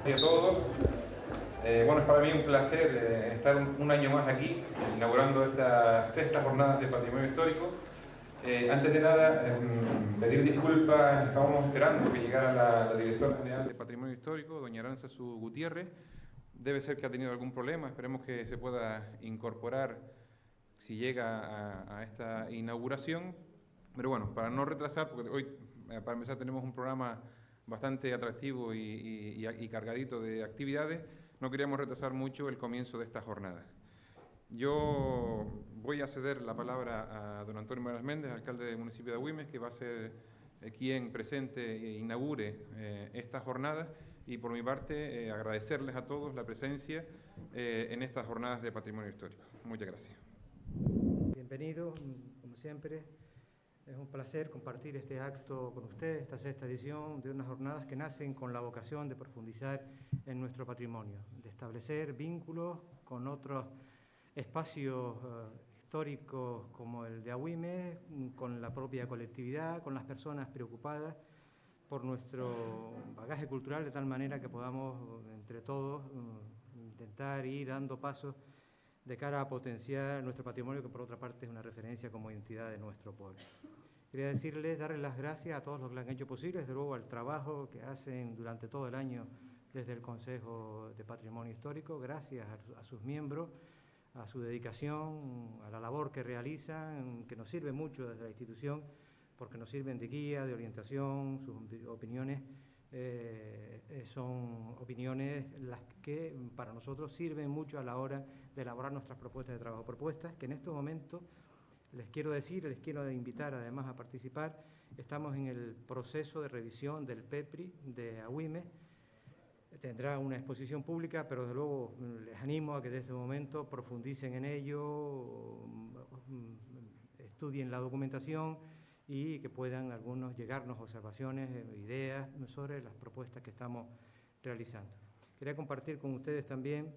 y a todos. Bueno, es para mí un placer estar un año más aquí, inaugurando estas sextas jornadas de patrimonio histórico. Antes de nada, pedir disculpas, estábamos esperando que llegara la directora general de Patrimonio Histórico, doña Aranzazu Gutiérrez. Debe ser que ha tenido algún problema, esperemos que se pueda incorporar si llega a esta inauguración. Pero bueno, para no retrasar, porque hoy, para empezar, tenemos un programa bastante atractivo y cargadito de actividades, no queríamos retrasar mucho el comienzo de esta jornada. Yo voy a ceder la palabra a don Antonio Morales Méndez, alcalde del municipio de Agüimes, que va a ser quien presente e inaugure esta jornada, y por mi parte agradecerles a todos la presencia en estas jornadas de patrimonio histórico. Muchas gracias. Bienvenido, como siempre. Es un placer compartir este acto con ustedes, esta sexta edición de unas jornadas que nacen con la vocación de profundizar en nuestro patrimonio, de establecer vínculos con otros espacios históricos como el de Agüimes, con la propia colectividad, con las personas preocupadas por nuestro bagaje cultural, de tal manera que podamos, entre todos, intentar ir dando pasos de cara a potenciar nuestro patrimonio, que por otra parte es una referencia como identidad de nuestro pueblo. Quería decirles, darles las gracias a todos los que lo han hecho posible, desde luego al trabajo que hacen durante todo el año desde el Consejo de Patrimonio Histórico, gracias a sus miembros, a su dedicación, a la labor que realizan, que nos sirve mucho desde la institución, porque nos sirven de guía, de orientación, sus opiniones son opiniones las que para nosotros sirven mucho a la hora de elaborar nuestras propuestas de trabajo. Propuestas que en estos momentos les quiero decir, les quiero invitar además a participar. Estamos en el proceso de revisión del PEPRI de Agüimes. Tendrá una exposición pública, pero desde luego les animo a que desde este momento profundicen en ello, estudien la documentación y que puedan algunos llegarnos observaciones, ideas sobre las propuestas que estamos realizando. Quería compartir con ustedes también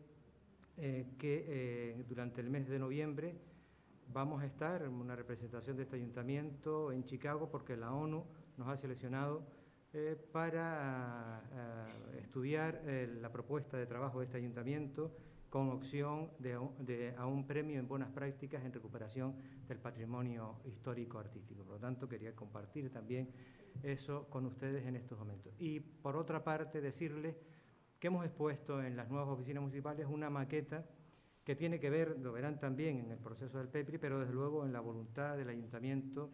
que durante el mes de noviembre vamos a estar en una representación de este ayuntamiento en Chicago, porque la ONU nos ha seleccionado para estudiar la propuesta de trabajo de este ayuntamiento con opción a un premio en buenas prácticas en recuperación del patrimonio histórico-artístico. Por lo tanto, quería compartir también eso con ustedes en estos momentos. Y por otra parte, decirles que hemos expuesto en las nuevas oficinas municipales una maqueta que tiene que ver, lo verán también en el proceso del PEPRI, pero desde luego en la voluntad del ayuntamiento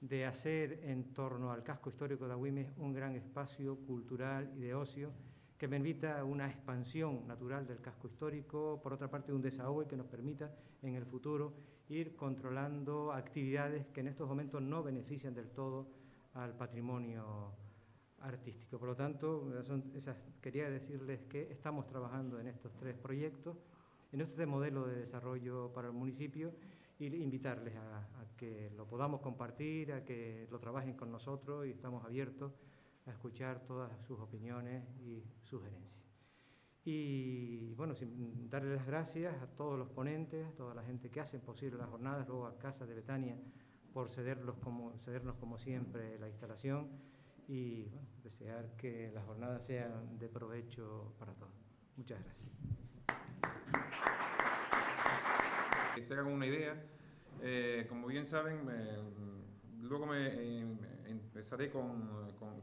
de hacer en torno al casco histórico de Agüimes un gran espacio cultural y de ocio que permita una expansión natural del casco histórico, por otra parte un desahogo que nos permita en el futuro ir controlando actividades que en estos momentos no benefician del todo al patrimonio artístico. Por lo tanto, quería decirles que estamos trabajando en estos tres proyectos, en este modelo de desarrollo para el municipio, y invitarles a que lo podamos compartir, a que lo trabajen con nosotros, y estamos abiertos a escuchar todas sus opiniones y sugerencias. Y bueno, darles las gracias a todos los ponentes, a toda la gente que hacen posible las jornadas, luego a Casa de Betania por cedernos como siempre la instalación, y bueno, desear que las jornadas sean de provecho para todos. Muchas gracias. Que se hagan una idea, como bien saben, luego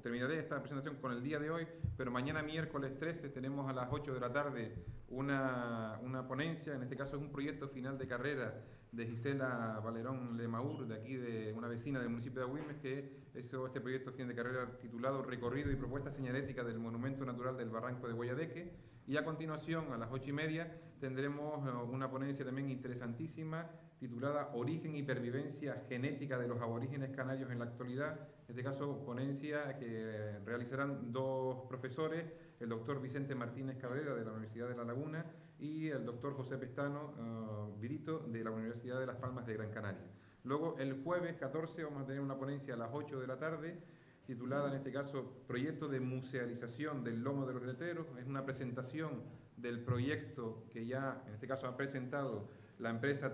terminaré esta presentación con el día de hoy, pero mañana miércoles 13 tenemos a las 8 de la tarde una ponencia, en este caso es un proyecto final de carrera de Gisela Valerón Lemaur, de aquí, de una vecina del municipio de Agüimes, que hizo este proyecto final de carrera titulado Recorrido y propuesta señalética del Monumento Natural del Barranco de Guayadeque. Y a continuación, a las 8:30, tendremos una ponencia también interesantísima titulada Origen y pervivencia genética de los aborígenes canarios en la actualidad. En este caso, ponencia que realizarán dos profesores, el doctor Vicente Martínez Cabrera de la Universidad de La Laguna y el doctor José Pestano Virito de la Universidad de Las Palmas de Gran Canaria. Luego, el jueves 14 vamos a tener una ponencia a las 8 de la tarde, titulada en este caso Proyecto de musealización del lomo de los letreros. Es una presentación del proyecto que ya en este caso ha presentado la empresa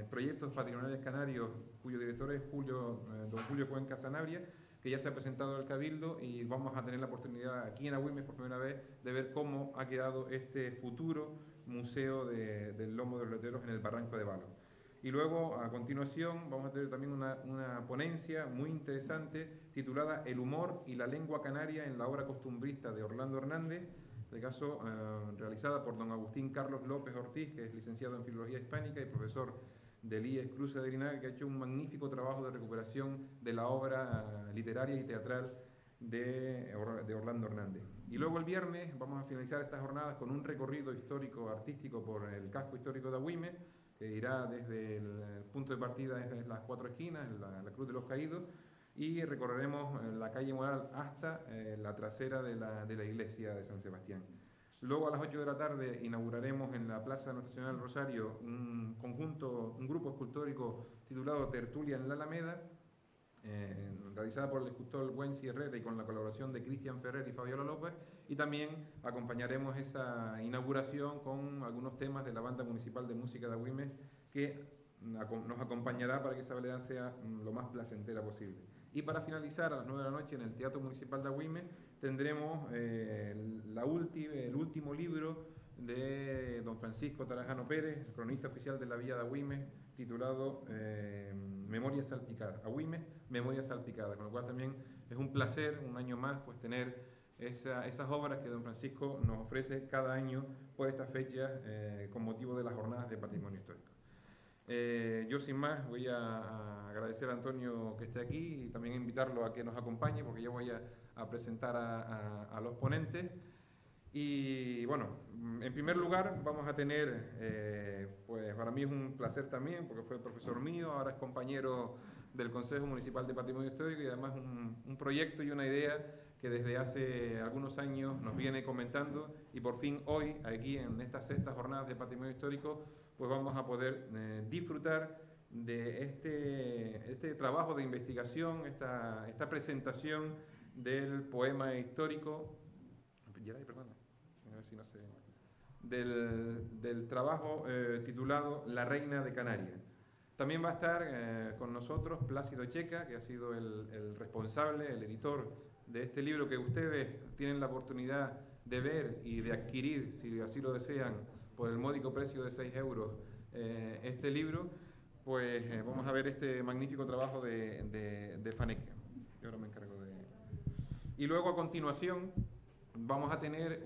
Proyectos Patrimoniales Canarios, cuyo director es don Julio Cuenca Sanabria, que ya se ha presentado al Cabildo y vamos a tener la oportunidad aquí en Agüimes por primera vez de ver cómo ha quedado este futuro museo del lomo de los leteros en el Barranco de Valo. Y luego, a continuación, vamos a tener también una ponencia muy interesante titulada El humor y la lengua canaria en la obra costumbrista de Orlando Hernández, en este caso realizada por don Agustín Carlos López Ortiz, que es licenciado en Filología Hispánica y profesor del IES Cruces de Linares, que ha hecho un magnífico trabajo de recuperación de la obra literaria y teatral de Orlando Hernández. Y luego el viernes vamos a finalizar estas jornadas con un recorrido histórico-artístico por el casco histórico de Agüimes, que irá desde el punto de partida desde las Cuatro Esquinas, la Cruz de los Caídos, y recorreremos la calle Moral hasta la trasera de la iglesia de San Sebastián. Luego a las 8 de la tarde inauguraremos en la Plaza Nuestra Señora del Rosario un grupo escultórico titulado Tertulia en la Alameda, realizada por el escultor Wency Herrera y con la colaboración de Cristian Ferrer y Fabiola López, y también acompañaremos esa inauguración con algunos temas de la Banda Municipal de Música de Agüimes, que nos acompañará para que esa velada sea lo más placentera posible. Y para finalizar, a las 9 de la noche, en el Teatro Municipal de Agüimes, tendremos el último libro de don Francisco Tarajano Pérez, cronista oficial de la Villa de Agüimes, titulado Memorias Salpicadas, Agüimes, Memorias Salpicadas, con lo cual también es un placer, un año más, pues tener esas obras que don Francisco nos ofrece cada año por estas fechas con motivo de las jornadas de patrimonio histórico. Yo sin más voy a agradecer a Antonio que esté aquí y también invitarlo a que nos acompañe, porque yo voy a presentar a los ponentes. Y bueno, en primer lugar vamos a tener, pues para mí es un placer también, porque fue profesor mío, ahora es compañero del Consejo Municipal de Patrimonio Histórico y además un proyecto y una idea que desde hace algunos años nos viene comentando, y por fin hoy, aquí en estas sextas jornadas de Patrimonio Histórico, pues vamos a poder disfrutar de este trabajo de investigación, esta presentación del poema histórico, del trabajo titulado La Reina de Canarias. También va a estar con nosotros Plácido Checa, que ha sido el responsable, el editor de este libro que ustedes tienen la oportunidad de ver y de adquirir, si así lo desean, por el módico precio de 6 euros este libro. Pues vamos a ver este magnífico trabajo de Faneke. Yo ahora me encargo de... Y luego a continuación vamos a tener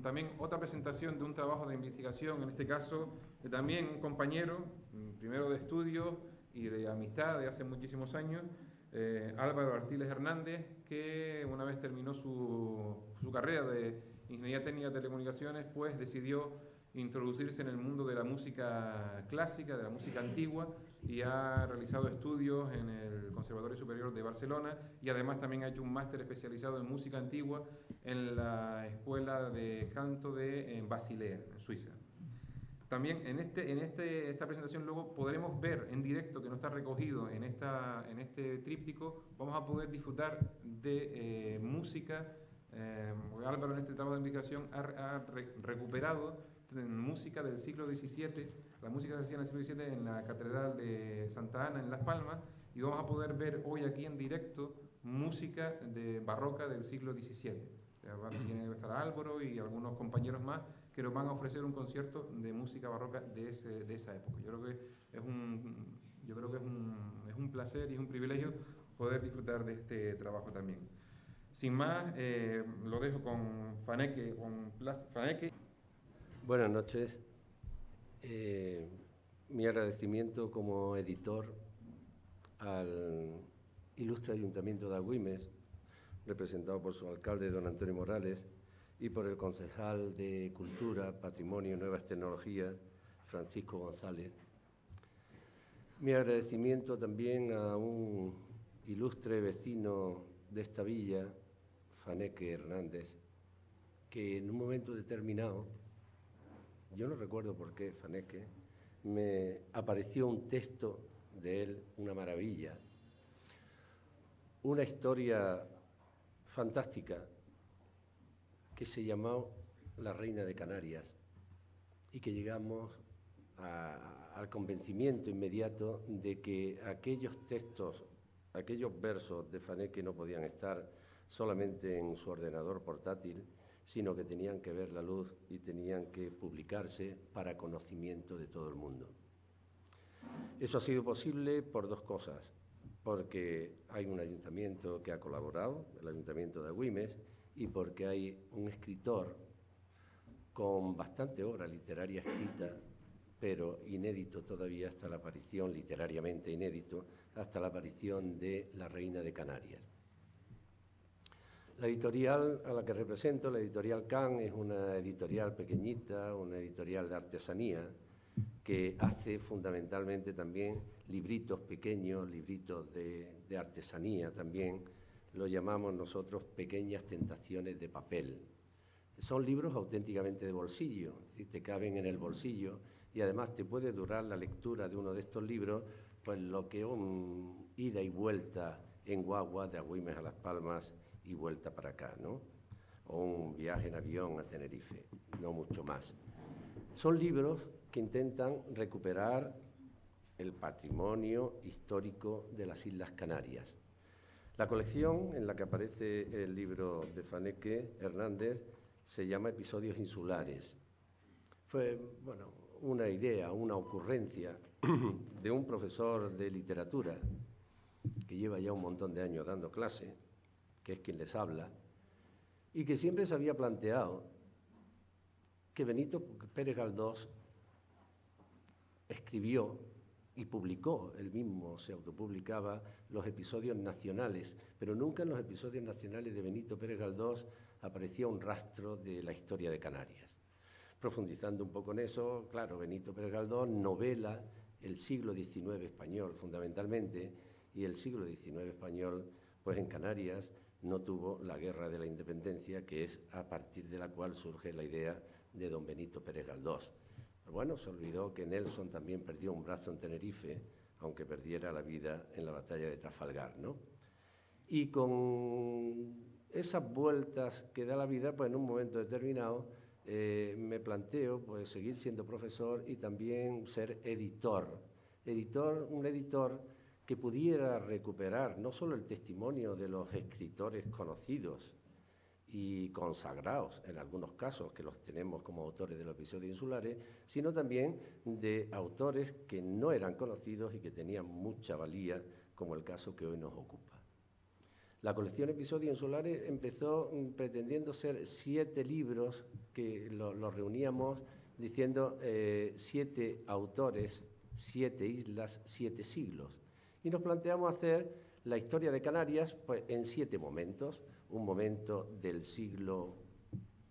también otra presentación de un trabajo de investigación, en este caso también un compañero, primero de estudio y de amistad de hace muchísimos años, Álvaro Artiles Hernández, que una vez terminó su carrera de Ingeniería Técnica de Telecomunicaciones, pues decidió introducirse en el mundo de la música clásica, de la música antigua, y ha realizado estudios en el Conservatorio Superior de Barcelona, y además también ha hecho un máster especializado en música antigua en la Escuela de Canto de Basilea, en Suiza. También en esta presentación luego podremos ver en directo, que no está recogido en este tríptico, vamos a poder disfrutar de música. Álvaro en este trabajo de investigación ha recuperado música del siglo XVII, la música que se hacía en el siglo XVII en la Catedral de Santa Ana en Las Palmas, y vamos a poder ver hoy aquí en directo música barroca del siglo XVII. Va a estar Álvaro y algunos compañeros más que nos van a ofrecer un concierto de música barroca de esa época. Yo creo que es un placer y es un privilegio poder disfrutar de este trabajo también. Sin más, lo dejo con Faneke. Buenas noches. Mi agradecimiento como editor al ilustre Ayuntamiento de Agüimes, representado por su alcalde, don Antonio Morales, y por el concejal de Cultura, Patrimonio y Nuevas Tecnologías, Francisco González. Mi agradecimiento también a un ilustre vecino de esta villa, Faneke Hernández, que en un momento determinado, yo no recuerdo por qué, Faneke, me apareció un texto de él, una maravilla, una historia fantástica que se llamó La Reina de Canarias, y que llegamos al convencimiento inmediato de que aquellos textos aquellos versos de Fanecke no podían estar solamente en su ordenador portátil, sino que tenían que ver la luz y tenían que publicarse para conocimiento de todo el mundo. Eso ha sido posible por dos cosas, porque hay un ayuntamiento que ha colaborado, el Ayuntamiento de Agüimes, y porque hay un escritor con bastante obra literaria escrita, pero inédito todavía hasta la aparición, literariamente inédito, hasta la aparición de La Reina de Canarias. La editorial a la que represento, la editorial Can, es una editorial pequeñita, una editorial de artesanía, que hace fundamentalmente también libritos pequeños, libritos de artesanía también, lo llamamos nosotros pequeñas tentaciones de papel. Son libros auténticamente de bolsillo, es decir, te caben en el bolsillo y además te puede durar la lectura de uno de estos libros, pues lo que un ida y vuelta en guagua de Agüimes a Las Palmas y vuelta para acá, ¿no? O un viaje en avión a Tenerife, no mucho más. Son libros que intentan recuperar el patrimonio histórico de las Islas Canarias. La colección en la que aparece el libro de Fanecke Hernández se llama Episodios Insulares. Fue, bueno, una idea, una ocurrencia de un profesor de literatura que lleva ya un montón de años dando clase, que es quien les habla, y que siempre se había planteado que Benito Pérez Galdós escribió y publicó, él mismo se autopublicaba, los episodios nacionales, pero nunca en los episodios nacionales de Benito Pérez Galdós aparecía un rastro de la historia de Canarias. Profundizando un poco en eso, claro, Benito Pérez Galdós novela el siglo XIX español fundamentalmente, y el siglo XIX español, pues en Canarias no tuvo la Guerra de la Independencia, que es a partir de la cual surge la idea de don Benito Pérez Galdós. Pero bueno, se olvidó que Nelson también perdió un brazo en Tenerife, aunque perdiera la vida en la batalla de Trafalgar, ¿no? Y con esas vueltas que da la vida, pues en un momento determinado me planteo pues seguir siendo profesor y también ser editor. Un editor que pudiera recuperar no solo el testimonio de los escritores conocidos y consagrados, en algunos casos, que los tenemos como autores de los episodios insulares, sino también de autores que no eran conocidos y que tenían mucha valía, como el caso que hoy nos ocupa. La colección Episodios Insulares empezó pretendiendo ser 7 libros que los reuníamos diciendo 7 autores, 7 islas, 7 siglos. Y nos planteamos hacer la historia de Canarias pues, en 7 momentos. Un momento del siglo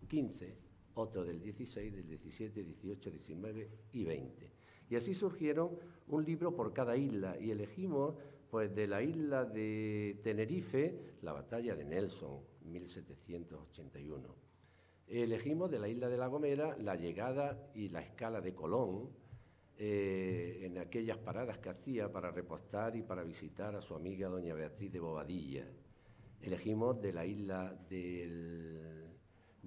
XV, otro del XVI, del XVII, XVIII, XIX y XX. Y así surgieron un libro por cada isla y elegimos pues, de la isla de Tenerife la batalla de Nelson, 1781. Elegimos de la isla de La Gomera la llegada y la escala de Colón, en aquellas paradas que hacía para repostar y para visitar a su amiga doña Beatriz de Bobadilla. Elegimos de la isla del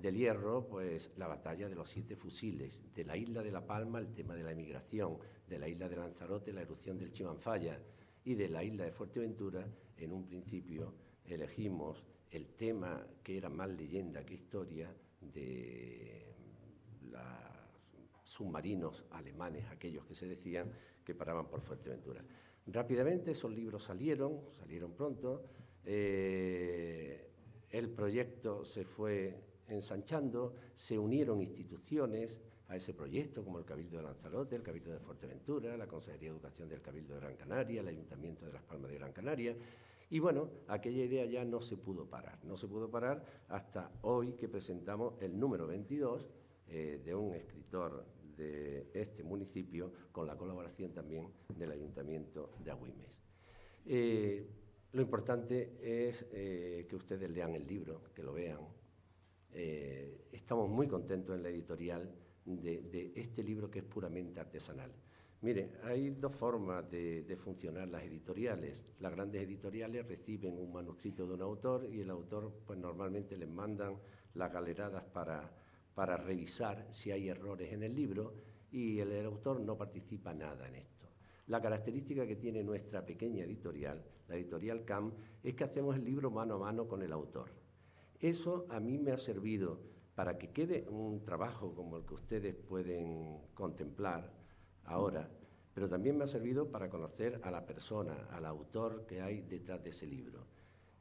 Hierro, pues la batalla de los 7 fusiles, de la isla de La Palma el tema de la emigración, de la isla de Lanzarote la erupción del Chimanfaya y de la isla de Fuerteventura, en un principio elegimos el tema que era más leyenda que historia de los submarinos alemanes, aquellos que se decían que paraban por Fuerteventura. Rápidamente esos libros salieron pronto. El proyecto se fue ensanchando, se unieron instituciones a ese proyecto como el Cabildo de Lanzarote, el Cabildo de Fuerteventura, la Consejería de Educación del Cabildo de Gran Canaria, el Ayuntamiento de Las Palmas de Gran Canaria, y bueno, aquella idea ya no se pudo parar hasta hoy que presentamos el número 22 de un escritor de este municipio con la colaboración también del Ayuntamiento de Agüimes. Lo importante es que ustedes lean el libro, que lo vean. Estamos muy contentos en la editorial de este libro que es puramente artesanal. Mire, hay 2 formas de funcionar las editoriales. Las grandes editoriales reciben un manuscrito de un autor y el autor pues normalmente les mandan las galeradas para revisar si hay errores en el libro y el autor no participa nada en esto. La característica que tiene nuestra pequeña editorial, la editorial CAM, es que hacemos el libro mano a mano con el autor. Eso a mí me ha servido para que quede un trabajo como el que ustedes pueden contemplar ahora, pero también me ha servido para conocer a la persona, al autor que hay detrás de ese libro.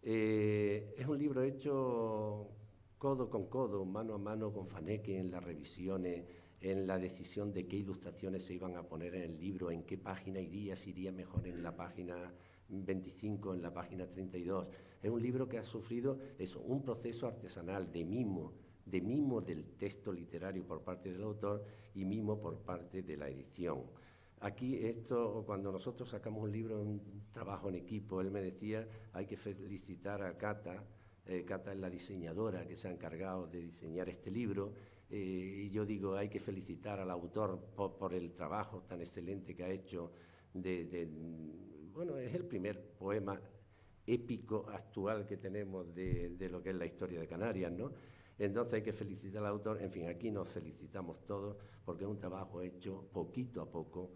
Es un libro hecho codo con codo, mano a mano con Faneke en las revisiones, en la decisión de qué ilustraciones se iban a poner en el libro, en qué página iría, si iría mejor en la página 25, en la página 32. Es un libro que ha sufrido eso, un proceso artesanal de mimo del texto literario por parte del autor y mimo por parte de la edición. Aquí cuando nosotros sacamos un libro, un trabajo en equipo, él me decía, hay que felicitar a Cata. Cata es la diseñadora que se ha encargado de diseñar este libro, y yo digo, hay que felicitar al autor por el trabajo tan excelente que ha hecho. Bueno, es el primer poema épico actual que tenemos de lo que es la historia de Canarias, ¿no? Entonces hay que felicitar al autor. En fin, aquí nos felicitamos todos porque es un trabajo hecho poquito a poco,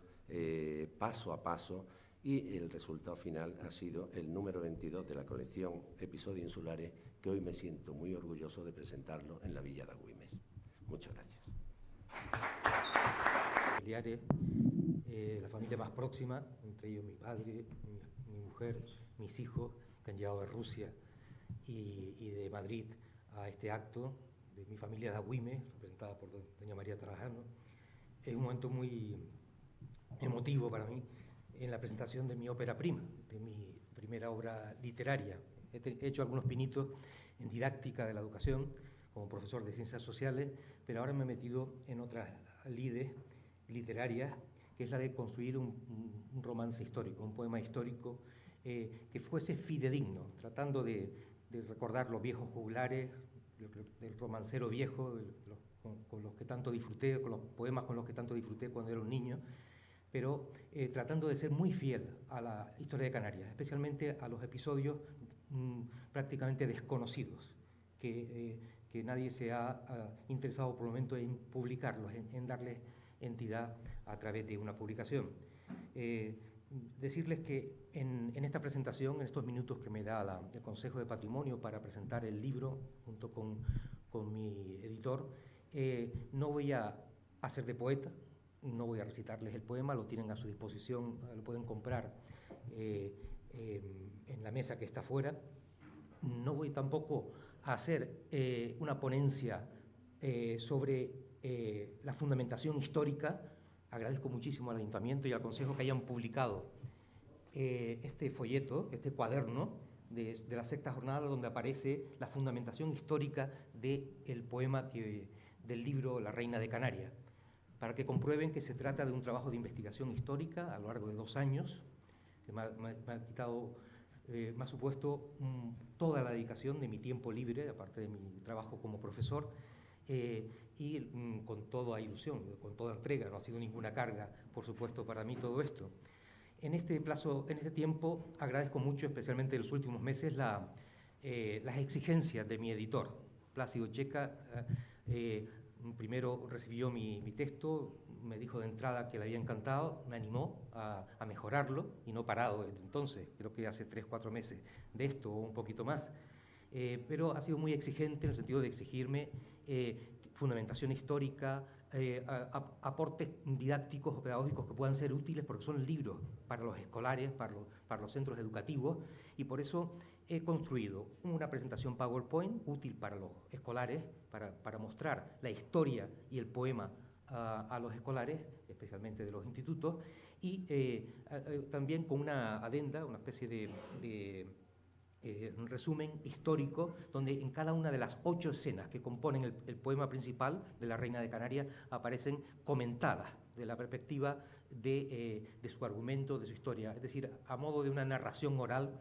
paso a paso, y el resultado final ha sido el número 22 de la colección Episodios Insulares, que hoy me siento muy orgulloso de presentarlo en la Villa de Agüimes. Muchas gracias. Familiares, la familia más próxima, entre ellos mi padre, mi mujer, mis hijos, que han llegado de Rusia y de Madrid a este acto de mi familia de Agüimes, representada por doña María Trabajano. Es un momento muy emotivo para mí en la presentación de mi ópera prima, de mi primera obra literaria. He hecho algunos pinitos en didáctica de la educación como profesor de ciencias sociales, pero ahora me he metido en otras lides literarias, que es la de construir un romance histórico, un poema histórico que fuese fidedigno, tratando de recordar los viejos juglares, del romancero viejo, con los que tanto disfruté, con los poemas con los que tanto disfruté cuando era un niño, pero tratando de ser muy fiel a la historia de Canarias, especialmente a los episodios prácticamente desconocidos, que nadie se ha interesado por el momento en publicarlos, en darles entidad a través de una publicación. Decirles que en esta presentación, en estos minutos que me da el Consejo de Patrimonio para presentar el libro junto con mi editor, no voy a hacer de poeta, no voy a recitarles el poema, lo tienen a su disposición, lo pueden comprar en la mesa que está afuera. No voy tampoco a hacer una ponencia sobre la fundamentación histórica. Agradezco muchísimo al Ayuntamiento y al Consejo que hayan publicado este folleto, este cuaderno de la sexta jornada, donde aparece la fundamentación histórica del poema del libro La Reina de Canarias, para que comprueben que se trata de un trabajo de investigación histórica a lo largo de 2 años, que me ha supuesto toda la dedicación de mi tiempo libre, aparte de mi trabajo como profesor, y con toda ilusión, con toda entrega. No ha sido ninguna carga, por supuesto, para mí todo esto. En este tiempo, agradezco mucho, especialmente en los últimos meses, las exigencias de mi editor, Plácido Checa. Primero recibió mi texto, me dijo de entrada que le había encantado, me animó a mejorarlo y no he parado desde entonces, creo que hace 3-4 meses de esto o un poquito más, pero ha sido muy exigente en el sentido de exigirme fundamentación histórica, aportes didácticos o pedagógicos que puedan ser útiles, porque son libros para los escolares, para los centros educativos, y por eso he construido una presentación PowerPoint útil para los escolares, para mostrar la historia y el poema a los escolares, especialmente de los institutos, y también con una adenda, una especie de un resumen histórico, donde en cada una de las 8 escenas que componen el poema principal de La Reina de Canarias aparecen comentadas de la perspectiva de su argumento, de su historia, es decir, a modo de una narración oral.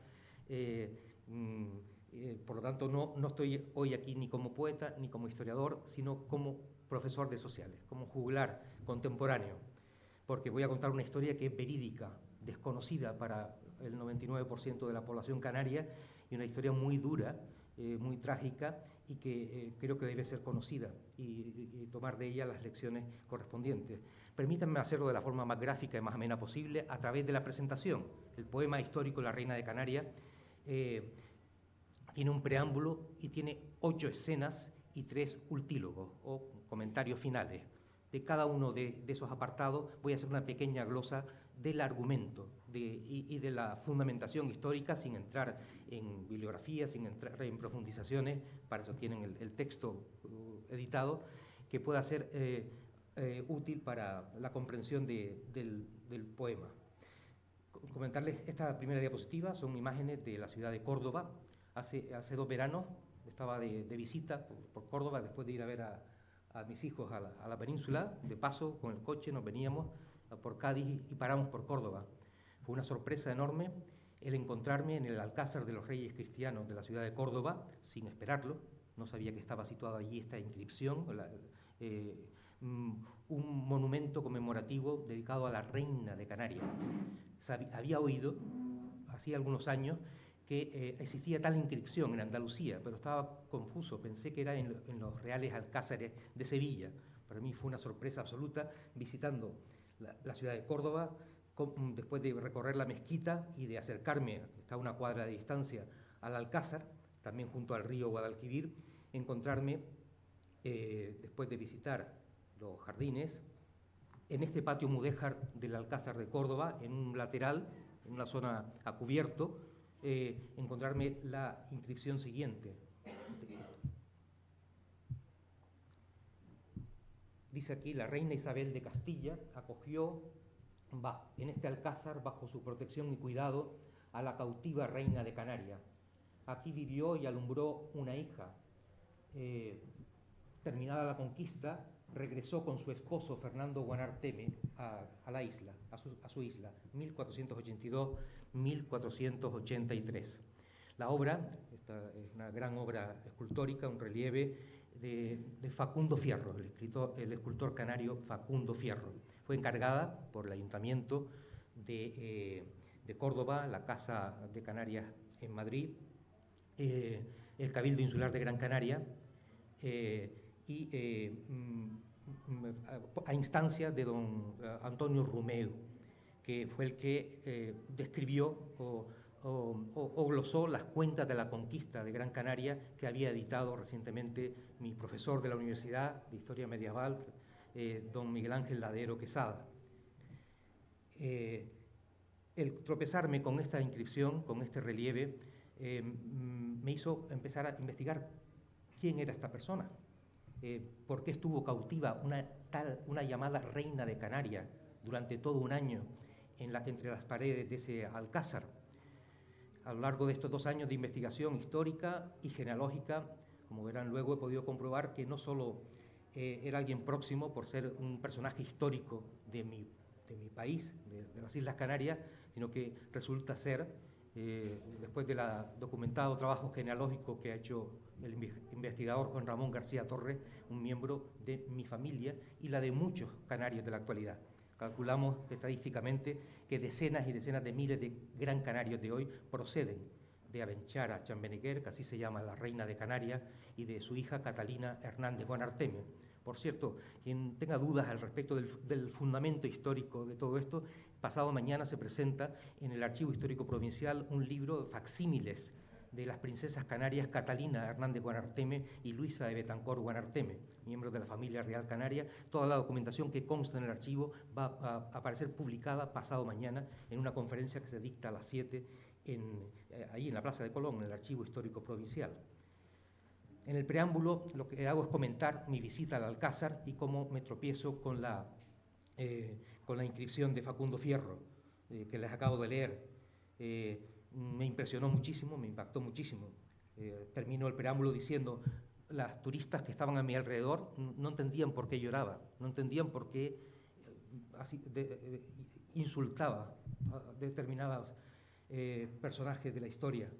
Por lo tanto, no estoy hoy aquí ni como poeta ni como historiador, sino como profesor de sociales, como juglar contemporáneo, porque voy a contar una historia que es verídica, desconocida para el 99% de la población canaria, y una historia muy dura, muy trágica, y que creo que debe ser conocida y tomar de ella las lecciones correspondientes. Permítanme hacerlo de la forma más gráfica y más amena posible a través de la presentación. El poema histórico La Reina de Canarias tiene un preámbulo y tiene 8 escenas y 3 ultílogos o comentarios finales. De cada uno de esos apartados voy a hacer una pequeña glosa del argumento y de la fundamentación histórica, sin entrar en bibliografía, sin entrar en profundizaciones. Para eso tienen el texto editado, que pueda ser útil para la comprensión del poema. Comentarles, esta primera diapositiva son imágenes de la ciudad de Córdoba. Hace 2 veranos estaba de visita por Córdoba, después de ir a ver a mis hijos a la península. De paso, con el coche nos veníamos por Cádiz y paramos por Córdoba. Fue una sorpresa enorme el encontrarme en el Alcázar de los Reyes Cristianos de la ciudad de Córdoba, sin esperarlo. No sabía que estaba situada allí esta inscripción, un monumento conmemorativo dedicado a la Reina de Canarias. Había oído, hacía algunos años, que existía tal inscripción en Andalucía, pero estaba confuso, pensé que era en los Reales Alcázares de Sevilla. Para mí fue una sorpresa absoluta visitando la ciudad de Córdoba, después de recorrer la mezquita y de acercarme, está a 1 cuadra de distancia, al Alcázar, también junto al río Guadalquivir, encontrarme, después de visitar los jardines, en este patio mudéjar del Alcázar de Córdoba, en un lateral, en una zona a cubierto, encontrarme la inscripción siguiente. Dice aquí: la reina Isabel de Castilla acogió en este alcázar, bajo su protección y cuidado, a la cautiva reina de Canarias. Aquí vivió y alumbró una hija. Terminada la conquista, regresó con su esposo Fernando Guanarteme a la isla, a su isla, 1482-1483. La obra, esta es una gran obra escultórica, un relieve de Facundo Fierro, el escultor canario Facundo Fierro. Fue encargada por el Ayuntamiento de Córdoba, la Casa de Canarias en Madrid, el Cabildo Insular de Gran Canaria, a instancia de don Antonio Romeu, que fue el que describió o glosó las cuentas de la conquista de Gran Canaria, que había editado recientemente mi profesor de la Universidad de Historia Medieval, don Miguel Ángel Ladero Quesada. El tropezarme con esta inscripción, con este relieve, me hizo empezar a investigar quién era esta persona, por qué estuvo cautiva una llamada reina de Canarias durante todo un año entre las paredes de ese alcázar. A lo largo de estos 2 años de investigación histórica y genealógica, como verán luego, he podido comprobar que no solo era alguien próximo por ser un personaje histórico de mi país, de las Islas Canarias, sino que resulta ser, después del documentado trabajo genealógico que ha hecho el investigador Juan Ramón García Torres, un miembro de mi familia y la de muchos canarios de la actualidad. Calculamos estadísticamente que decenas y decenas de miles de gran canarios de hoy proceden de Abenchara Chambeneguer, que así se llama la reina de Canarias, y de su hija Catalina Hernández Guanarteme. Por cierto, quien tenga dudas al respecto del fundamento histórico de todo esto, pasado mañana se presenta en el Archivo Histórico Provincial un libro facsímiles de las princesas canarias Catalina Hernández Guanarteme y Luisa de Betancor Guanarteme, miembros de la familia real canaria. Toda la documentación que consta en el archivo va a aparecer publicada pasado mañana en una conferencia que se dicta a las 7 ahí en la Plaza de Colón, en el Archivo Histórico Provincial. En el preámbulo lo que hago es comentar mi visita al Alcázar y cómo me tropiezo con la inscripción de Facundo Fierro, que les acabo de leer. Me impresionó muchísimo, me impactó muchísimo. Termino el preámbulo diciendo: las turistas que estaban a mi alrededor no entendían por qué lloraba, no entendían por qué insultaba a determinados personajes de la historia,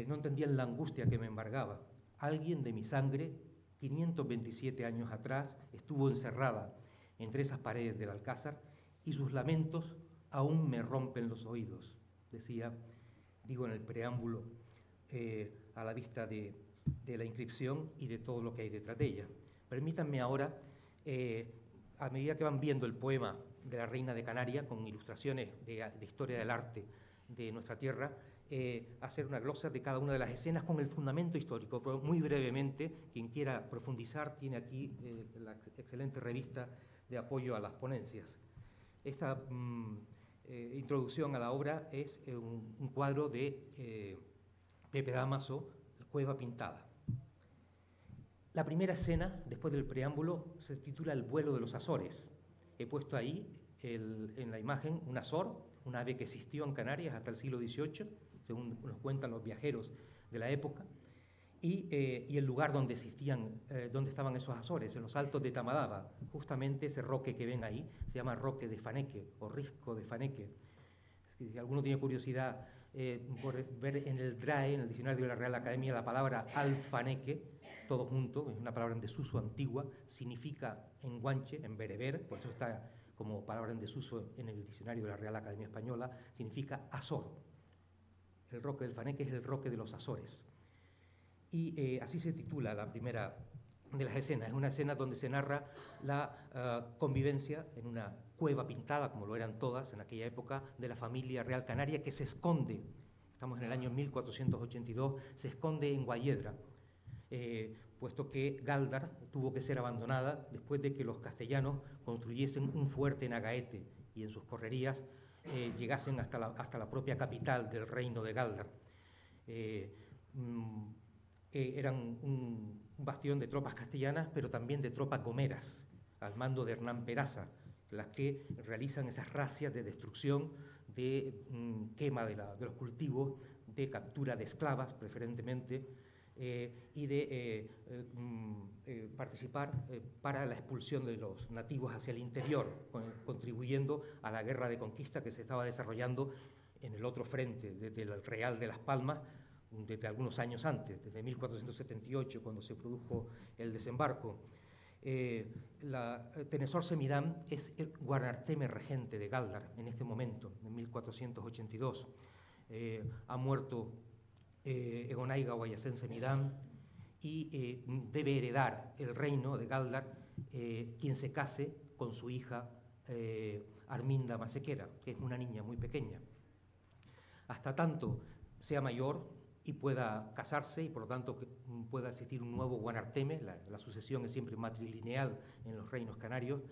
no entendían la angustia que me embargaba. Alguien de mi sangre, 527 años atrás, estuvo encerrada entre esas paredes del Alcázar y sus lamentos aún me rompen los oídos. Digo en el preámbulo, a la vista de de la inscripción y de todo lo que hay detrás de ella. Permítanme ahora, a medida que van viendo el poema de la Reina de Canarias, con ilustraciones de historia del arte de nuestra tierra, hacer una glosa de cada una de las escenas con el fundamento histórico. Pero muy brevemente, quien quiera profundizar tiene aquí la excelente revista de apoyo a las ponencias. Esta introducción a la obra es un cuadro de Pepe Dámaso, Cueva Pintada. La primera escena, después del preámbulo, se titula El vuelo de los Azores. He puesto ahí en la imagen un azor, un ave que existió en Canarias hasta el siglo XVIII, según nos cuentan los viajeros de la época, y el lugar donde donde estaban esos azores, en los altos de Tamadaba. Justamente ese roque que ven ahí se llama roque de Faneque o risco de Faneque. Si alguno tiene curiosidad por ver en el DRAE, en el diccionario de la Real Academia, la palabra alfaneque, todo junto, es una palabra en desuso antigua, significa en guanche, en bereber, por eso está como palabra en desuso en el diccionario de la Real Academia Española, significa Azor. El roque del Faneque es el roque de los Azores. Y así se titula la primera de las escenas. Es una escena donde se narra la convivencia en una cueva pintada, como lo eran todas en aquella época, de la familia real canaria, que se esconde, estamos en el año 1482, se esconde en Guayedra, puesto que Gáldar tuvo que ser abandonada después de que los castellanos construyesen un fuerte en Agaete y en sus correrías llegasen hasta la propia capital del reino de Gáldar. Eran un bastión de tropas castellanas, pero también de tropas gomeras, al mando de Hernán Peraza, las que realizan esas razias de destrucción, de quema de los cultivos, de captura de esclavas, preferentemente, y de participar para la expulsión de los nativos hacia el interior, contribuyendo a la guerra de conquista que se estaba desarrollando en el otro frente, desde el Real de Las Palmas, desde algunos años antes, desde 1478, cuando se produjo el desembarco. Tenesor Semidán es el guanarteme regente de Gáldar en este momento, en 1482. Ha muerto Egonaiga Guayacén Semidán y debe heredar el reino de Gáldar quien se case con su hija Arminda Masequera, que es una niña muy pequeña. Hasta tanto sea mayor y pueda casarse y por lo tanto que pueda existir un nuevo guanarteme, la sucesión es siempre matrilineal en los reinos canarios,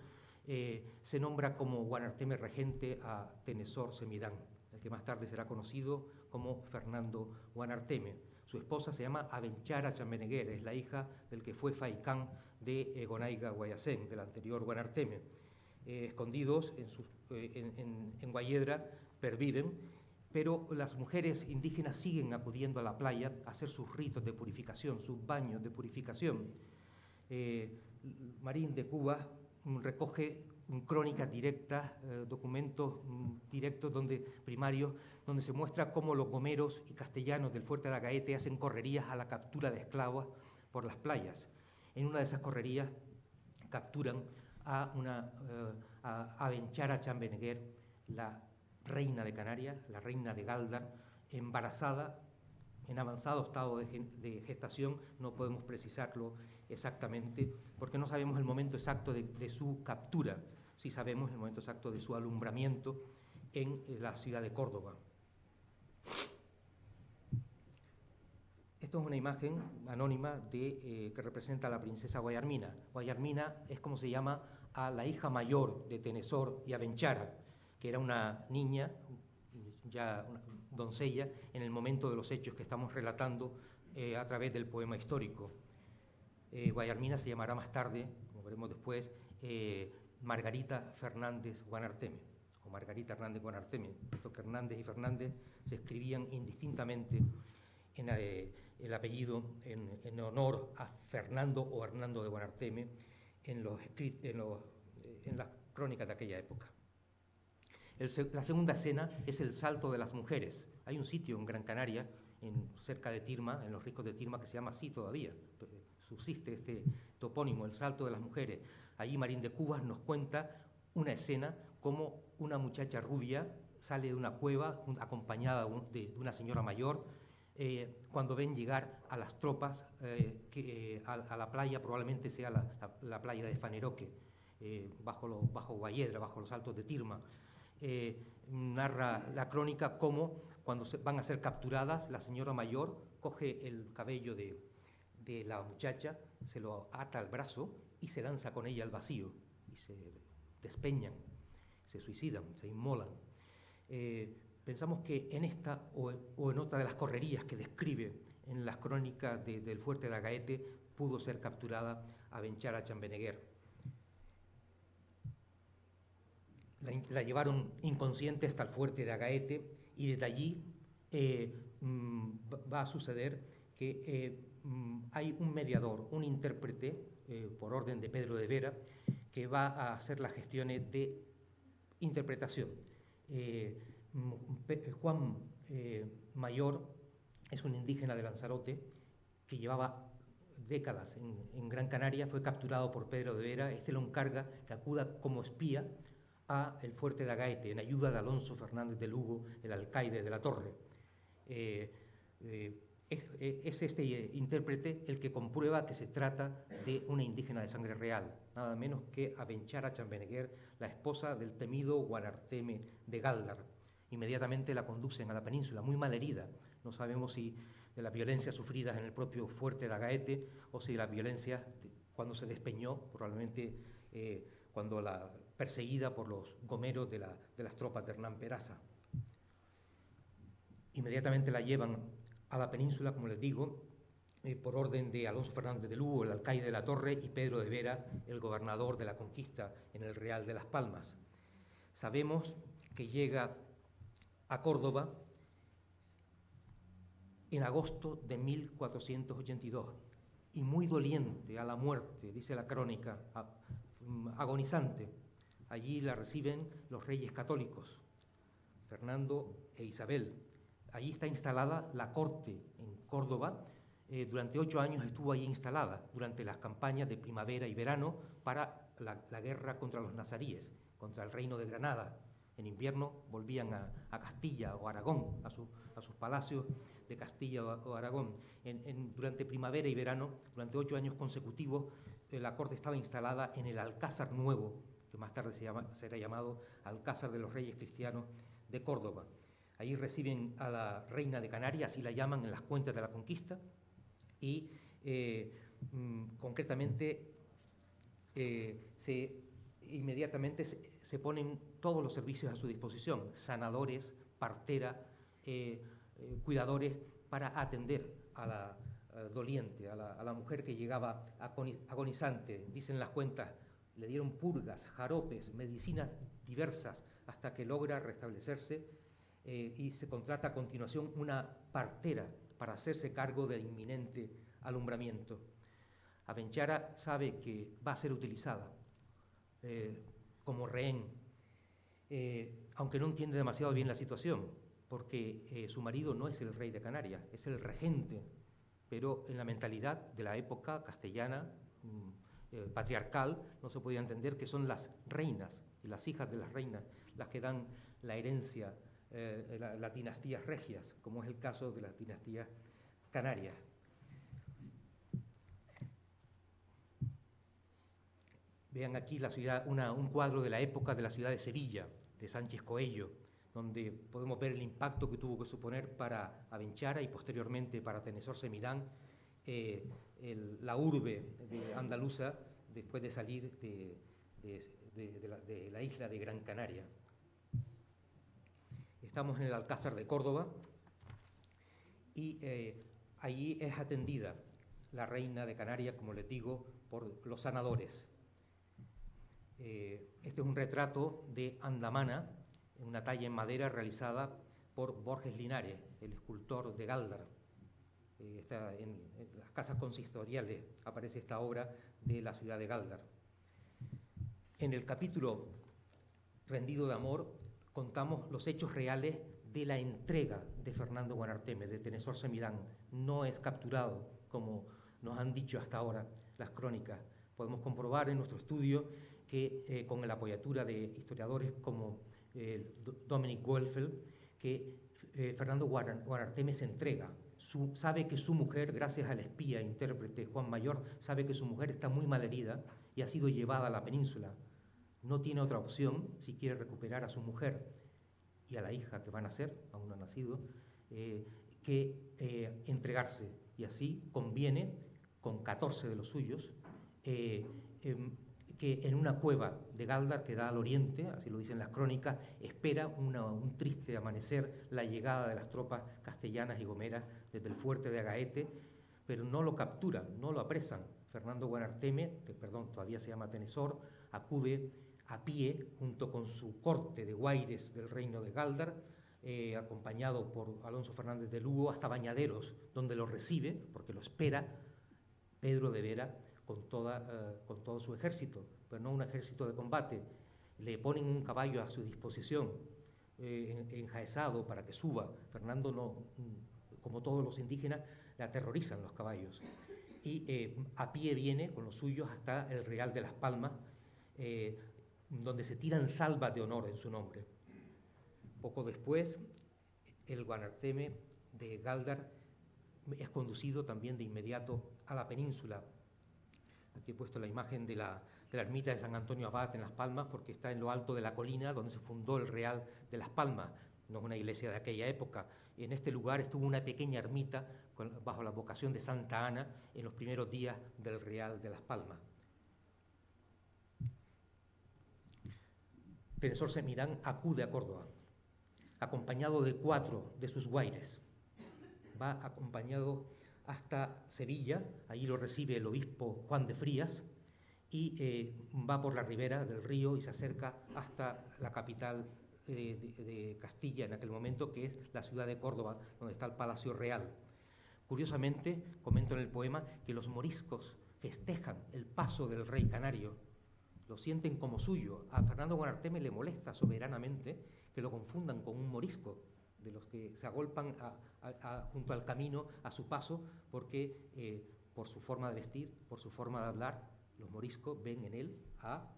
se nombra como guanarteme regente a Tenesor Semidán, el que más tarde será conocido como Fernando Guanarteme. Su esposa se llama Abenchara Chambeneguer, es la hija del que fue faicán de Egonaiga Guayacén, del anterior Guanarteme. Escondidos en Guayedra perviven, pero las mujeres indígenas siguen acudiendo a la playa a hacer sus ritos de purificación, sus baños de purificación. Marín de Cuba recoge crónicas directas, documentos directos primarios, donde se muestra cómo los gomeros y castellanos del fuerte de Agaete hacen correrías a la captura de esclavos por las playas. En una de esas correrías capturan a Abenchara Chambeneguer, la reina de Canarias, la reina de Gáldar, embarazada, en avanzado estado de gestación, no podemos precisarlo exactamente, porque no sabemos el momento exacto de su captura, sí sabemos el momento exacto de su alumbramiento en la ciudad de Córdoba. Esto es una imagen anónima que representa a la princesa Guayarmina. Guayarmina es como se llama a la hija mayor de Tenesor y Abenchara, que era una niña, ya una doncella, en el momento de los hechos que estamos relatando a través del poema histórico. Guayarmina se llamará más tarde, como veremos después, Margarita Fernández Guanarteme, o Margarita Hernández Guanarteme, puesto que Hernández y Fernández se escribían indistintamente en el apellido en honor a Fernando o Hernando de Guanarteme en las crónicas de aquella época. La segunda escena es el Salto de las Mujeres. Hay un sitio en Gran Canaria, cerca de Tirma, en los riscos de Tirma, que se llama así todavía. Subsiste este topónimo, el Salto de las Mujeres. Allí Marín de Cubas nos cuenta una escena como una muchacha rubia sale de una cueva acompañada de una señora mayor, cuando ven llegar a las tropas a la playa, probablemente sea la playa de Faneroque, bajo Guayedra, bajo los altos de Tirma. Narra la crónica cómo cuando van a ser capturadas, la señora mayor coge el cabello de la muchacha, se lo ata al brazo y se lanza con ella al vacío y se despeñan, se suicidan, se inmolan. Pensamos que en esta o en otra de las correrías que describe en las crónicas del fuerte de Agaete pudo ser capturada Abenchara Chanbeneguer. La llevaron inconsciente hasta el fuerte de Agaete y desde allí va a suceder que hay un mediador, un intérprete, por orden de Pedro de Vera, que va a hacer las gestiones de interpretación. Juan Mayor es un indígena de Lanzarote que llevaba décadas en Gran Canaria, fue capturado por Pedro de Vera. Este lo encarga que acuda como espía a el fuerte de Agaete en ayuda de Alonso Fernández de Lugo, el alcaide de la torre. Es este intérprete el que comprueba que se trata de una indígena de sangre real, nada menos que Abenchara Chanbeneguer, la esposa del temido Guanarteme de Gáldar. Inmediatamente la conducen a la península, muy mal herida. No sabemos si de las violencias sufridas en el propio fuerte de Agaete o si de las violencias cuando se despeñó, probablemente cuando la perseguida por los gomeros de las tropas de Hernán Peraza. Inmediatamente la llevan a la península, como les digo, por orden de Alonso Fernández de Lugo, el alcaide de la Torre, y Pedro de Vera, el gobernador de la conquista en el Real de Las Palmas. Sabemos que llega a Córdoba en agosto de 1482 y muy doliente a la muerte, dice la crónica, agonizante. Allí la reciben los reyes católicos, Fernando e Isabel. Allí está instalada la corte en Córdoba. Durante 8 años estuvo allí instalada, durante las campañas de primavera y verano para la guerra contra los nazaríes, contra el reino de Granada. En invierno volvían a Castilla o Aragón, a sus palacios de Castilla o Aragón. Durante primavera y verano, durante 8 años consecutivos, la corte estaba instalada en el Alcázar Nuevo, que más tarde será llamado Alcázar de los Reyes Cristianos de Córdoba. Ahí reciben a la reina de Canarias, así la llaman en las cuentas de la conquista, y concretamente inmediatamente se ponen todos los servicios a su disposición, sanadores, partera, cuidadores, para atender a la doliente, a la mujer que llegaba agonizante. Dicen las cuentas, le dieron purgas, jaropes, medicinas diversas, hasta que logra restablecerse, y se contrata a continuación una partera para hacerse cargo del inminente alumbramiento. Abenchara sabe que va a ser utilizada como rehén, aunque no entiende demasiado bien la situación, porque su marido no es el rey de Canarias, es el regente, pero en la mentalidad de la época castellana, patriarcal, no se podía entender que son las reinas y las hijas de las reinas las que dan la herencia, las dinastías regias, como es el caso de las dinastías canarias. Vean aquí la ciudad, un cuadro de la época de la ciudad de Sevilla, de Sánchez Coello, donde podemos ver el impacto que tuvo que suponer para Abenchara y posteriormente para Tenezor Semidán la urbe de andaluza después de salir de la isla de Gran Canaria. Estamos en el Alcázar de Córdoba y allí es atendida la reina de Canarias, como les digo, por los sanadores. Este es un retrato de Andamana, una talla en madera realizada por Borges Linares, el escultor de Gáldar. Está en las casas consistoriales aparece esta obra de la ciudad de Gáldar. En el capítulo Rendido de Amor contamos los hechos reales de la entrega de Fernando Guanarteme, de Tenezor Semidán. No es capturado, como nos han dicho hasta ahora las crónicas. Podemos comprobar en nuestro estudio que con la apoyatura de historiadores como Dominic Goelfeld, que Fernando Guanarteme se entrega sabe que su mujer, gracias al espía intérprete Juan Mayor, sabe que su mujer está muy mal herida y ha sido llevada a la península. No tiene otra opción, si quiere recuperar a su mujer y a la hija que va a nacer, aún no ha nacido, que entregarse. Y así conviene, con 14 de los suyos, que en una cueva de Galdar que da al oriente, así lo dicen las crónicas, espera un triste amanecer la llegada de las tropas castellanas y gomeras desde el fuerte de Agaete, pero no lo capturan, no lo apresan. Fernando Guanarteme, que todavía se llama Tenesor, acude a pie junto con su corte de guaires del reino de Galdar, acompañado por Alonso Fernández de Lugo, hasta Bañaderos, donde lo recibe, porque lo espera Pedro de Vera con todo su ejército, pero no un ejército de combate. Le ponen un caballo a su disposición, enjaezado para que suba. Fernando, no, como todos los indígenas, le aterrorizan los caballos. Y a pie viene con los suyos hasta el Real de las Palmas, donde se tiran salvas de honor en su nombre. Poco después, el Guanarteme de Galdar es conducido también de inmediato a la península. Aquí he puesto la imagen de la ermita de San Antonio Abad en Las Palmas, porque está en lo alto de la colina donde se fundó el Real de Las Palmas. No es una iglesia de aquella época. En este lugar estuvo una pequeña ermita bajo la vocación de Santa Ana en los primeros días del Real de Las Palmas. Tenesor Semirán acude a Córdoba, acompañado de 4 de sus guaires. Va acompañado hasta Sevilla, allí lo recibe el obispo Juan de Frías, y va por la ribera del río y se acerca hasta la capital de Castilla en aquel momento, que es la ciudad de Córdoba, donde está el Palacio Real. Curiosamente, comento en el poema, que los moriscos festejan el paso del rey canario, lo sienten como suyo. A Fernando Guanarteme le molesta soberanamente que lo confundan con un morisco, de los que se agolpan junto al camino a su paso, porque por su forma de vestir, por su forma de hablar, los moriscos ven en él a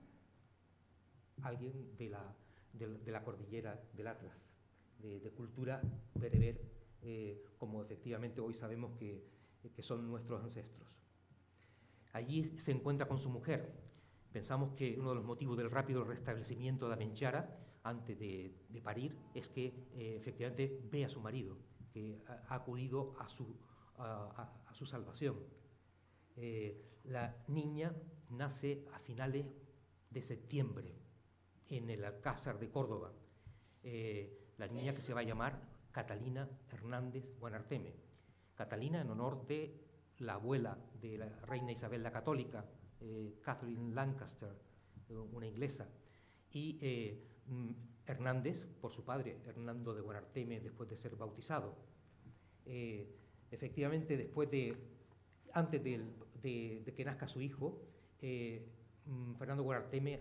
alguien de la cordillera del Atlas, de cultura bereber, como efectivamente hoy sabemos que son nuestros ancestros. Allí se encuentra con su mujer. Pensamos que uno de los motivos del rápido restablecimiento de Amenchara antes de parir es que efectivamente ve a su marido, que ha acudido a su salvación. La niña nace a finales de septiembre en el Alcázar de Córdoba, la niña que se va a llamar Catalina Hernández Guanarteme. Catalina en honor de la abuela de la reina Isabel la Católica, Catherine Lancaster, una inglesa, y Hernández por su padre, Hernando de Guanarteme, después de ser bautizado. Efectivamente, antes de que nazca su hijo, Fernando Guanarteme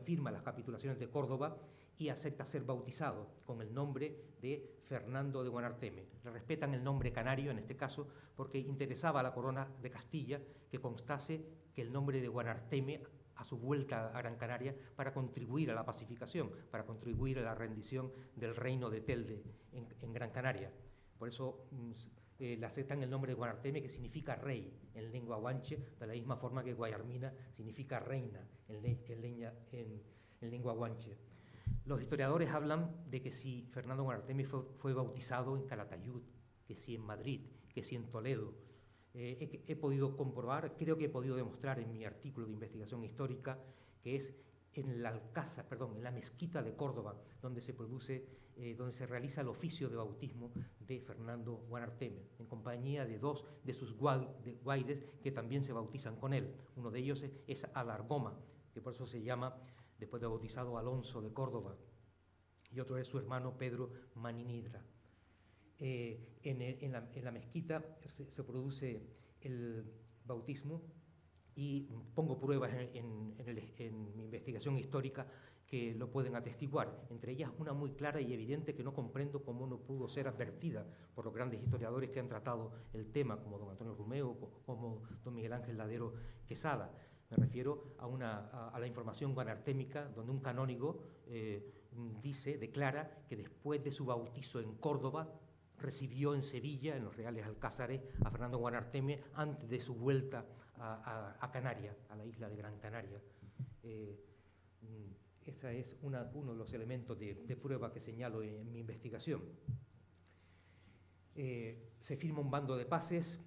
firma las capitulaciones de Córdoba y acepta ser bautizado con el nombre de Fernando de Guanarteme. Le respetan el nombre canario en este caso porque interesaba a la corona de Castilla que constase que el nombre de Guanarteme a su vuelta a Gran Canaria para contribuir a la pacificación, para contribuir a la rendición del reino de Telde en Gran Canaria. Por eso le aceptan el nombre de Guanarteme, que significa rey en lengua guanche, de la misma forma que Guayarmina significa reina en lengua guanche. Los historiadores hablan de que si Fernando Guanarteme fue bautizado en Calatayud, que si en Madrid, que si en Toledo. He podido comprobar, creo que he podido demostrar en mi artículo de investigación histórica, que es en la mezquita de Córdoba, donde se realiza el oficio de bautismo de Fernando Guanarteme, en compañía de 2 de sus guaires que también se bautizan con él. Uno de ellos es Alargoma, que por eso se llama, después de bautizado, Alonso de Córdoba, y otro es su hermano Pedro Maninidra. En la mezquita se produce el bautismo y pongo pruebas en mi investigación histórica que lo pueden atestiguar, entre ellas una muy clara y evidente que no comprendo cómo no pudo ser advertida por los grandes historiadores que han tratado el tema, como don Antonio Rumeo, como don Miguel Ángel Ladero Quesada. Me refiero a la información guanartémica, donde un canónigo declara que después de su bautizo en Córdoba recibió en Sevilla, en los Reales Alcázares, a Fernando Guanarteme antes de su vuelta a Canarias, a la isla de Gran Canaria. Ese es uno de los elementos de prueba que señalo en mi investigación. Se firma un bando de paces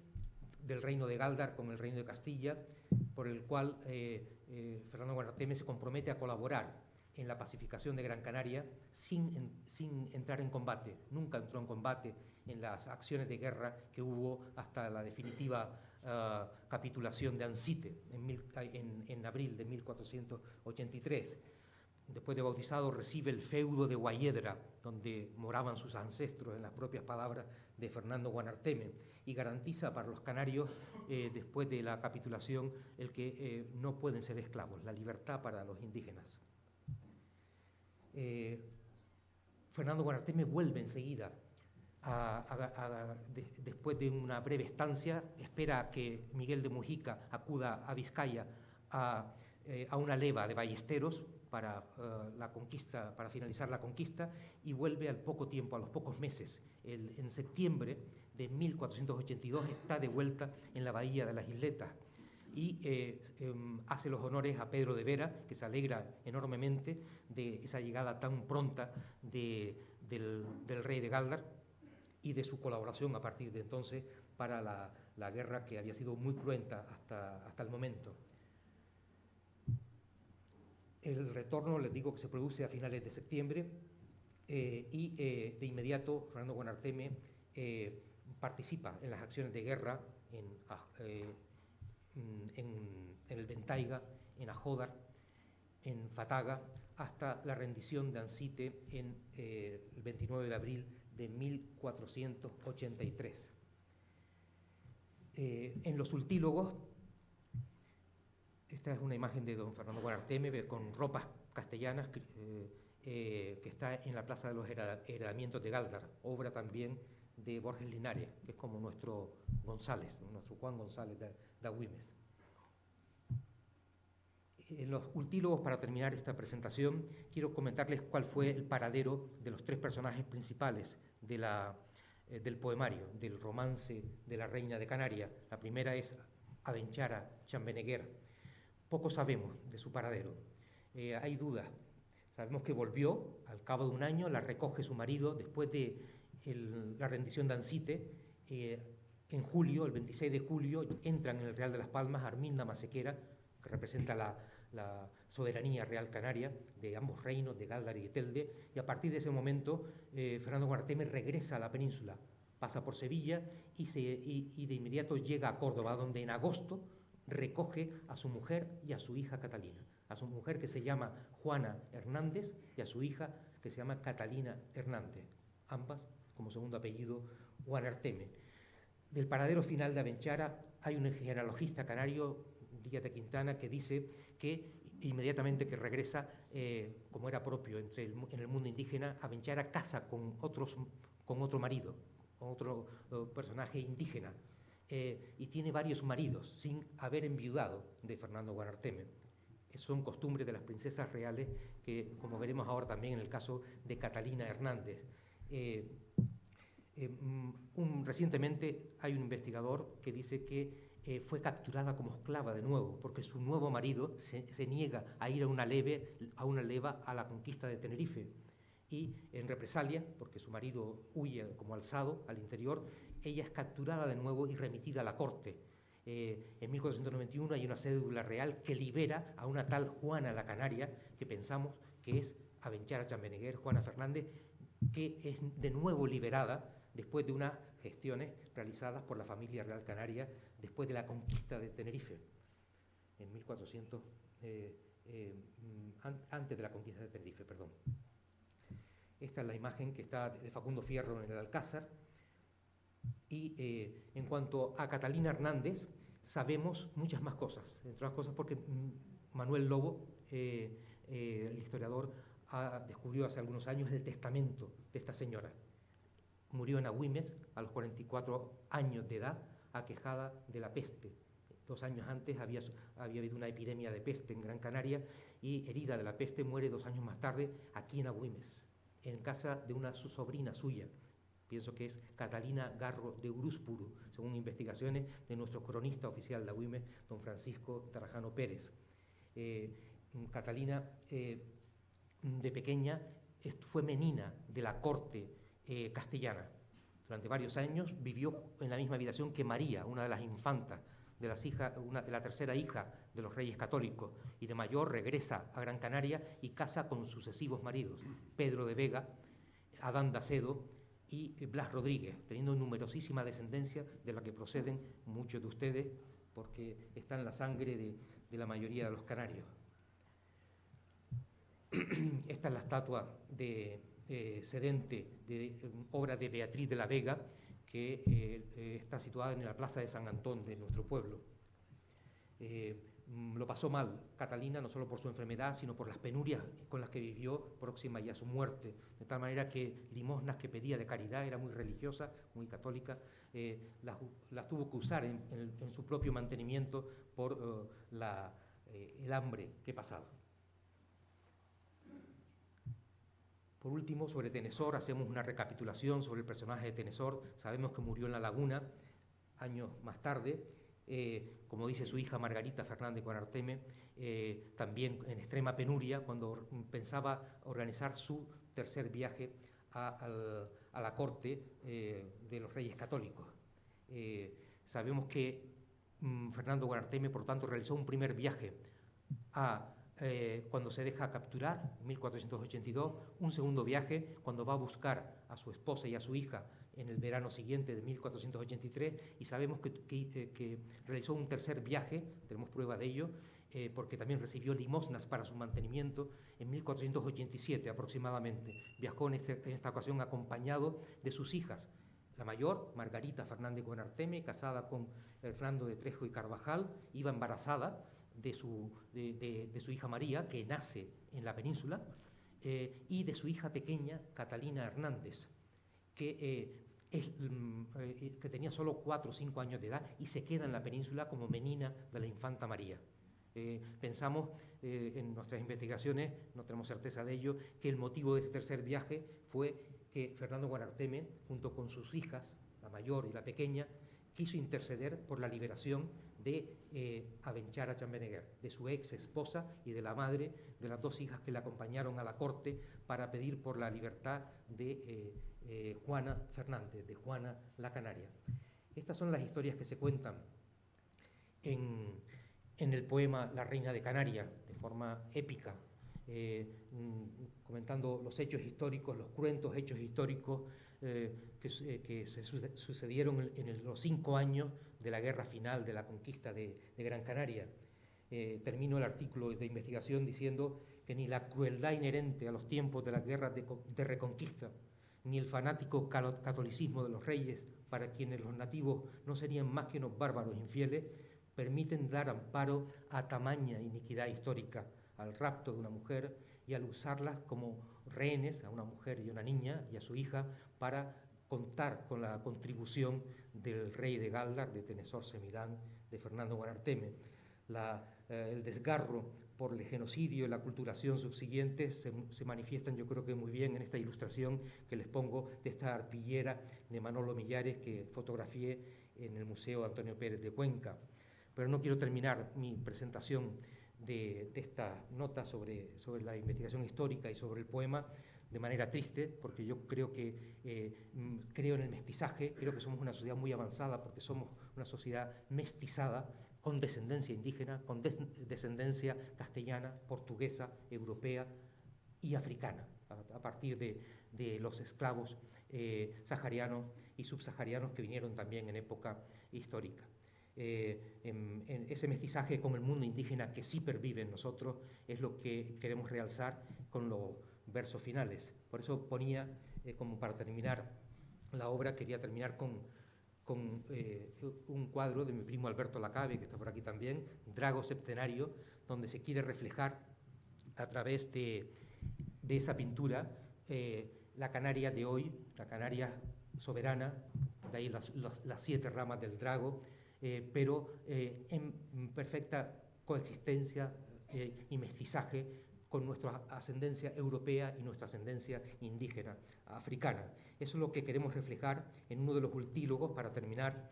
del reino de Gáldar con el reino de Castilla, por el cual Fernando Guanarteme se compromete a colaborar en la pacificación de Gran Canaria sin entrar en combate. Nunca entró en combate en las acciones de guerra que hubo hasta la definitiva capitulación de Ancite en abril de 1483. Después de bautizado, recibe el feudo de Guayedra, donde moraban sus ancestros, en las propias palabras de Fernando Guanarteme, y garantiza para los canarios, después de la capitulación, el que no pueden ser esclavos, la libertad para los indígenas. Fernando Guanarteme vuelve enseguida, después de una breve estancia, espera a que Miguel de Mujica acuda a Vizcaya a una leva de ballesteros para la conquista, para finalizar la conquista, y vuelve al poco tiempo, a los pocos meses. En septiembre de 1482 está de vuelta en la bahía de las Isletas y hace los honores a Pedro de Vera, que se alegra enormemente de esa llegada tan pronta del rey de Gáldar y de su colaboración a partir de entonces para la guerra que había sido muy cruenta hasta el momento. El retorno, les digo, que se produce a finales de septiembre y de inmediato Fernando Guanarteme participa en las acciones de guerra en el Ventaiga, en Ajódar, en Fataga, hasta la rendición de Ancite el 29 de abril de 1483. En los ultílogos, esta es una imagen de don Fernando Guanarteme con ropas castellanas que está en la Plaza de los Heredamientos de Gáldar, obra también de Borges Linares, que es como nuestro González, nuestro Juan González de Agüimes. En los ultílogos, para terminar esta presentación, quiero comentarles cuál fue el paradero de los tres personajes principales del poemario, del romance de la Reina de Canarias. La primera es Abenchara Chambeneguer. Poco sabemos de su paradero, hay dudas. Sabemos que volvió al cabo de un año, la recoge su marido después de la rendición de Ancite. En julio, el 26 de julio, entran en el Real de las Palmas Arminda Masequera, que representa la soberanía real canaria de ambos reinos, de Gáldar y de Telde, y a partir de ese momento Fernando Guanarteme regresa a la península, pasa por Sevilla y de inmediato llega a Córdoba, donde en agosto recoge a su mujer y a su hija Catalina, a su mujer que se llama Juana Hernández y a su hija que se llama Catalina Hernández, ambas como segundo apellido Guanarteme. Del paradero final de Abenchara hay un genealogista canario, Díaz de Quintana, que dice que inmediatamente que regresa, como era propio en el mundo indígena, Abenchara casa con otro marido, con otro personaje indígena, y tiene varios maridos sin haber enviudado de Fernando Guanarteme. Son costumbres de las princesas reales que, como veremos ahora también en el caso de Catalina Hernández. Recientemente hay un investigador que dice que fue capturada como esclava de nuevo, porque su nuevo marido se niega a ir a una leva a la conquista de Tenerife. Y en represalia, porque su marido huye como alzado al interior, ella es capturada de nuevo y remitida a la corte. En 1491 hay una cédula real que libera a una tal Juana la Canaria, que pensamos que es Abenchara Chambeneguer, Juana Fernández, que es de nuevo liberada después de unas gestiones realizadas por la familia real canaria después de la conquista de Tenerife, en 1400, antes de la conquista de Tenerife, perdón. Esta es la imagen que está de Facundo Fierro en el Alcázar. Y en cuanto a Catalina Hernández, sabemos muchas más cosas, entre otras cosas porque Manuel Lobo, el historiador, descubrió hace algunos años el testamento de esta señora. Murió en Agüimes a los 44 años de edad, aquejada de la peste. 2 años antes había habido una epidemia de peste en Gran Canaria y, herida de la peste, muere 2 años más tarde aquí en Agüimes, en casa de una sobrina suya, Pienso que es Catalina Garro de Urúspuru, según investigaciones de nuestro cronista oficial de Agüimes, don Francisco Tarajano Pérez. Catalina, de pequeña, fue menina de la corte castellana. Durante varios años vivió en la misma habitación que María, una de las infantas, de la tercera hija de los reyes católicos, y de mayor regresa a Gran Canaria y casa con sucesivos maridos, Pedro de Vega, Adán de Acedo y Blas Rodríguez, teniendo numerosísima descendencia de la que proceden muchos de ustedes, porque está en la sangre de la mayoría de los canarios. Esta es la estatua de sedente, obra de Beatriz de la Vega, que está situada en la plaza de San Antón de nuestro pueblo. Lo pasó mal Catalina, no solo por su enfermedad, sino por las penurias con las que vivió próxima ya a su muerte, de tal manera que limosnas que pedía de caridad, era muy religiosa, muy católica, las tuvo que usar en su propio mantenimiento por el hambre que pasaba. Por último, sobre Tenesor, hacemos una recapitulación sobre el personaje de Tenesor. Sabemos que murió en La Laguna años más tarde, como dice su hija Margarita Fernández Guanarteme, también en extrema penuria, cuando pensaba organizar su tercer viaje a la corte de los reyes católicos. Sabemos que Fernando Guanarteme, por lo tanto, realizó un primer viaje cuando se deja capturar, en 1482, un segundo viaje cuando va a buscar a su esposa y a su hija en el verano siguiente de 1483, y sabemos que realizó un tercer viaje, tenemos prueba de ello, porque también recibió limosnas para su mantenimiento en 1487 aproximadamente. Viajó en esta ocasión acompañado de sus hijas, la mayor, Margarita Fernández Guanarteme, casada con Hernando de Trejo y Carvajal, iba embarazada de su hija María, que nace en la península, y de su hija pequeña, Catalina Hernández, que tenía solo 4 o 5 años de edad y se queda en la península como menina de la infanta María. Pensamos en nuestras investigaciones, no tenemos certeza de ello, que el motivo de este tercer viaje fue que Fernando Guanarteme, junto con sus hijas, la mayor y la pequeña, quiso interceder por la liberación de Abenchara Chambeneguer, de su ex esposa y de la madre de las 2 hijas que le acompañaron a la corte para pedir por la libertad de Juana Fernández, de Juana la Canaria. Estas son las historias que se cuentan en el poema La Reina de Canarias, de forma épica, comentando los hechos históricos, los cruentos hechos históricos que se sucedieron en los 5 años de la guerra final de la conquista de Gran Canaria. Termino el artículo de investigación diciendo que ni la crueldad inherente a los tiempos de las guerras de reconquista, ni el fanático catolicismo de los reyes, para quienes los nativos no serían más que unos bárbaros infieles, permiten dar amparo a tamaña iniquidad histórica, al rapto de una mujer y al usarlas como rehenes, a una mujer y una niña y a su hija, para contar con la contribución del rey de Galdar, de Tenesor Semidán, de Fernando Guanarteme. El desgarro por el genocidio y la aculturación subsiguientes se manifiestan, yo creo que muy bien, en esta ilustración que les pongo de esta arpillera de Manolo Millares que fotografié en el Museo Antonio Pérez de Cuenca. Pero no quiero terminar mi presentación de esta nota sobre la investigación histórica y sobre el poema de manera triste, porque yo creo creo en el mestizaje, creo que somos una sociedad muy avanzada porque somos una sociedad mestizada, con descendencia indígena, con descendencia castellana, portuguesa, europea y africana, a partir de los esclavos saharianos y subsaharianos que vinieron también en época histórica. En ese mestizaje con el mundo indígena que sí pervive en nosotros es lo que queremos realzar con los versos finales. Por eso ponía, como para terminar la obra, quería terminar con un cuadro de mi primo Alberto Lacabe, que está por aquí también, Drago Septenario, donde se quiere reflejar a través de esa pintura la Canaria de hoy, la Canaria soberana, de ahí las 7 ramas del drago, pero en perfecta coexistencia y mestizaje con nuestra ascendencia europea y nuestra ascendencia indígena, africana. Eso es lo que queremos reflejar en uno de los ultílogos, para terminar,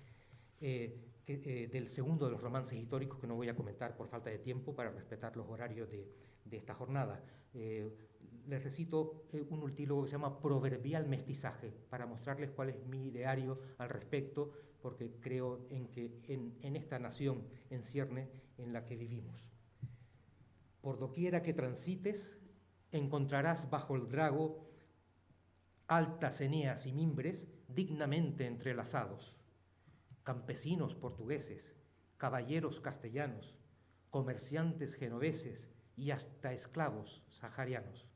del segundo de los romances históricos, que no voy a comentar por falta de tiempo para respetar los horarios de esta jornada. Les recito un ultílogo que se llama Proverbial Mestizaje, para mostrarles cuál es mi ideario al respecto, porque creo en que en esta nación en cierne en la que vivimos. Por doquiera que transites, encontrarás bajo el drago altas eneas y mimbres dignamente entrelazados, campesinos portugueses, caballeros castellanos, comerciantes genoveses y hasta esclavos saharianos.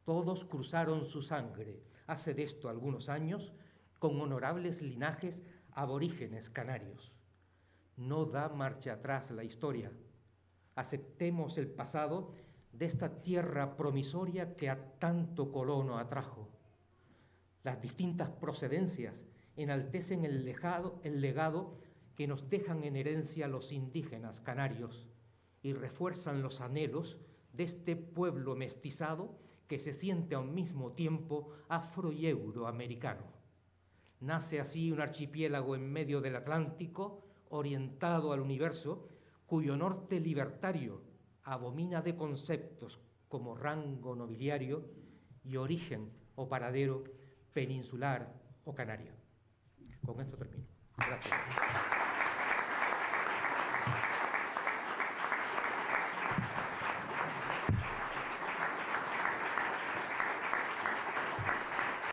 Todos cruzaron su sangre hace de esto algunos años con honorables linajes aborígenes canarios. No da marcha atrás la historia. Aceptemos el pasado de esta tierra promisoria que a tanto colono atrajo. Las distintas procedencias enaltecen el legado que nos dejan en herencia los indígenas canarios y refuerzan los anhelos de este pueblo mestizado que se siente a un mismo tiempo afro y euroamericano. Nace así un archipiélago en medio del Atlántico, orientado al universo, cuyo norte libertario abomina de conceptos como rango nobiliario y origen o paradero peninsular o canario. Con esto termino. Gracias.